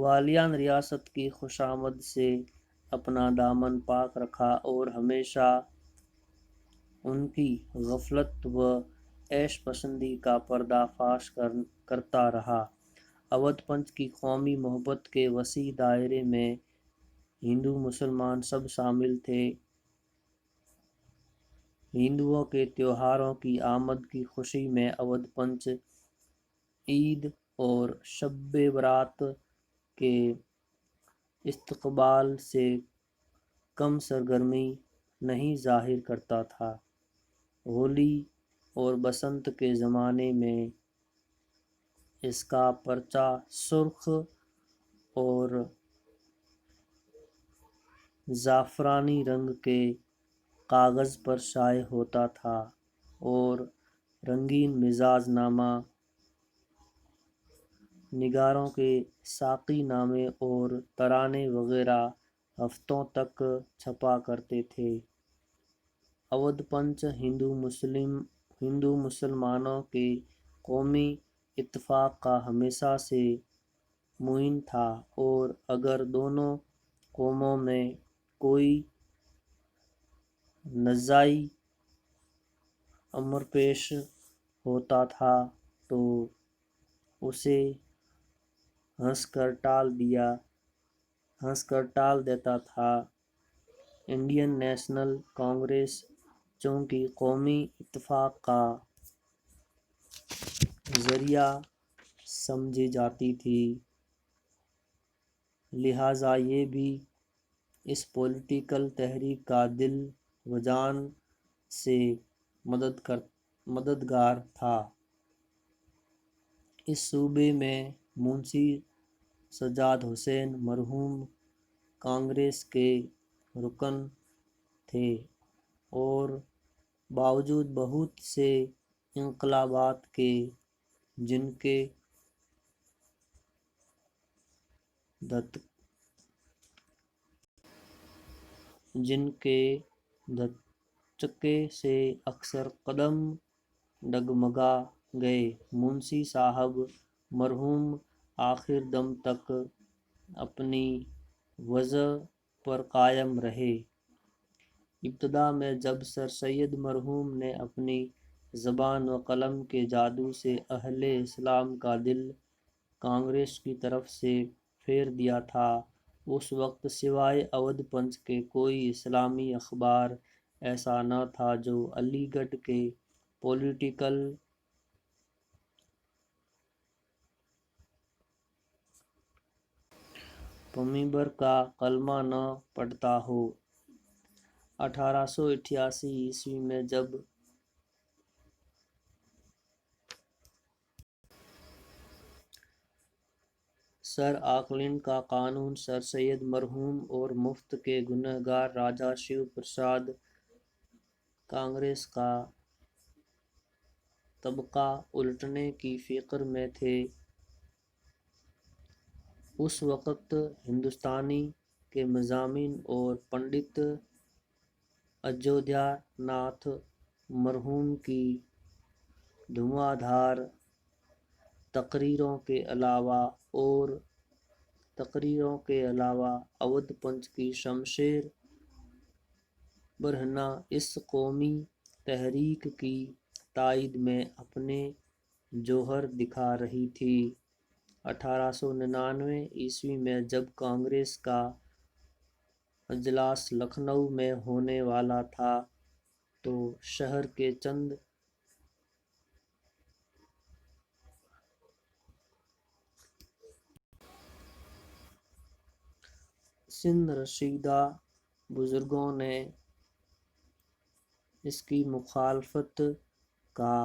والیان ریاست کی خوشامد سے اپنا دامن پاک رکھا اور ہمیشہ ان کی غفلت و عیش پسندی کا پردہ فاش کرتا رہا۔ اودھ پنت کی قومی محبت کے وسیع دائرے میں ہندو مسلمان سب شامل تھے۔ ہندوؤں کے تہواروں کی آمد کی خوشی میں اودھ پنت عید اور شب برات کے استقبال سے کم سرگرمی نہیں ظاہر کرتا تھا۔ ہولی اور بسنت کے زمانے میں اس کا پرچہ سرخ اور زعفرانی رنگ کے کاغذ پر شائع ہوتا تھا اور رنگین مزاج نامہ نگاروں کے ساقی نامے اور ترانے وغیرہ ہفتوں تک چھپا کرتے تھے۔ اودھ پنت ہندو مسلمانوں کے قومی اتفاق کا ہمیشہ سے معین تھا، اور اگر دونوں قوموں میں کوئی نزاعی امر پیش ہوتا تھا تو اسے ہنس کر ٹال دیتا تھا۔ انڈین نیشنل کانگریس چونکہ قومی اتفاق کا ذریعہ سمجھی جاتی تھی، لہٰذا یہ بھی اس پولیٹیکل تحریک کا دل و جان سے مددگار تھا۔ اس صوبے میں منشی سجاد حسین مرحوم کانگریس کے رکن تھے اور باوجود بہت سے انقلابات کے جن کے دھچکے سے اکثر قدم ڈگمگا گئے، منشی صاحب مرحوم آخر دم تک اپنی وضع پر قائم رہے۔ ابتدا میں جب سر سید مرحوم نے اپنی زبان و قلم کے جادو سے اہل اسلام کا دل کانگریس کی طرف سے پھیر دیا تھا، اس وقت سوائے اودھ پنت کے کوئی اسلامی اخبار ایسا نہ تھا جو علی گڑھ کے پولیٹیکل ممبر کا کلمہ نہ پڑھتا ہو۔ 1888 میں جب سر آکلینڈ کا قانون سر سید مرحوم اور مفت کے گنہگار راجا شیو پرساد کانگریس کا طبقہ الٹنے کی فکر میں تھے، اس وقت ہندوستانی کے مضامین اور پنڈت اجودھیا ناتھ مرحوم کی دھواں دھار تقریروں کے علاوہ اودھ پنت کی شمشیر برہنہ اس قومی تحریک کی تائید میں اپنے جوہر دکھا رہی تھی۔ 1899 میں جب کانگریس کا اجلاس لکھنؤ میں ہونے والا تھا تو شہر کے چند سن رسیدہ بزرگوں نے اس کی مخالفت کا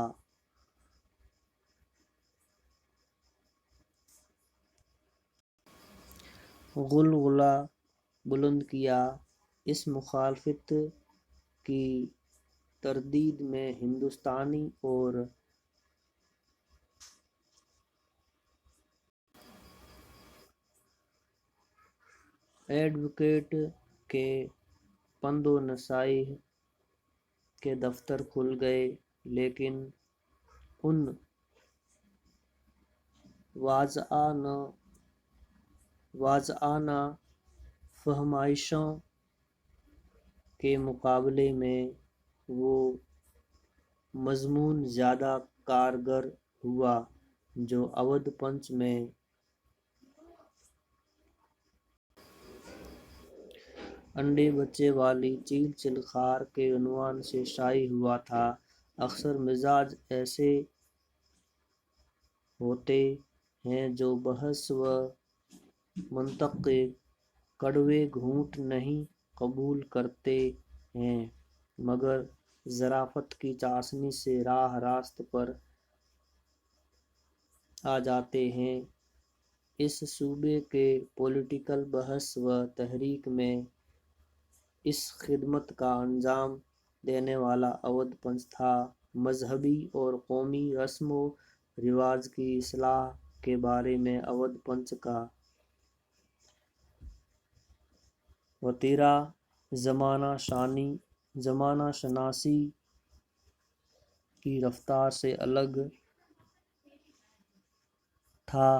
غلغلہ بلند کیا۔ اس مخالفت کی تردید میں ہندوستانی اور ایڈوکیٹ کے پند و نصائح کے دفتر کھل گئے، لیکن ان واضح نہ واضحانہ فہمائشوں کے مقابلے میں وہ مضمون زیادہ کارگر ہوا جو اودھ پنچ میں انڈے بچے والی چیل چلخار کے عنوان سے شائع ہوا تھا۔ اکثر مزاج ایسے ہوتے ہیں جو بحث و منطق کے کڑوے گھونٹ نہیں قبول کرتے ہیں مگر ظرافت کی چاشنی سے راہ راست پر آ جاتے ہیں۔ اس صوبے کے پولیٹیکل بحث و تحریک میں اس خدمت کا انجام دینے والا اودھ پنچ تھا۔ مذہبی اور قومی رسم و رواج کی اصلاح کے بارے میں اودھ پنچ کا وتیرہ زمانہ شناسی کی رفتار سے الگ تھا۔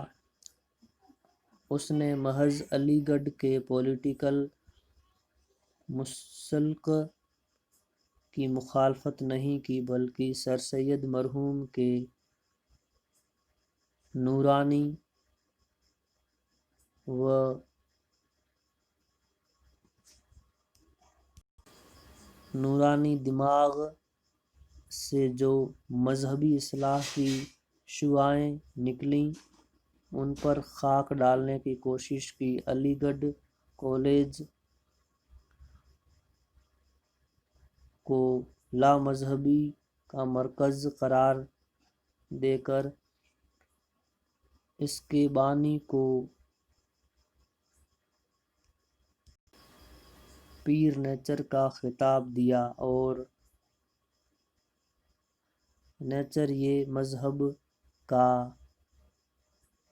اس نے محض علی گڑھ کے پولیٹیکل مسلک کی مخالفت نہیں کی بلکہ سر سید مرحوم کے نورانی دماغ سے جو مذہبی اصلاح کی شعاعیں نکلیں ان پر خاک ڈالنے کی کوشش کی۔ علی گڑھ کالج کو لامذہبی کا مرکز قرار دے کر اس کے بانی کو پیر نیچر کا خطاب دیا اور نیچر یہ مذہب کا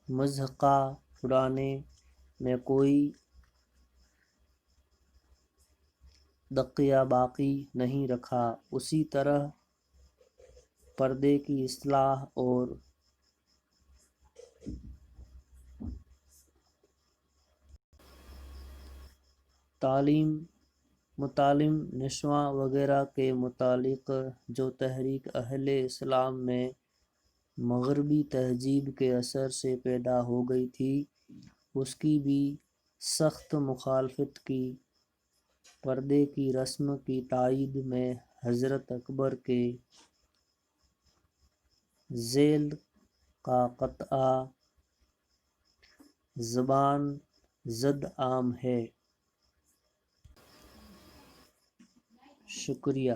مضحکہ اڑانے میں کوئی دقیقہ باقی نہیں رکھا۔ اسی طرح پردے کی اصلاح اور متعلم نشواں وغیرہ کے متعلق جو تحریک اہل اسلام میں مغربی تہذیب کے اثر سے پیدا ہو گئی تھی اس کی بھی سخت مخالفت کی۔ پردے کی رسم کی تائید میں حضرت اکبر کے ذیل کا قطع زبان زد عام ہے۔ شکریہ۔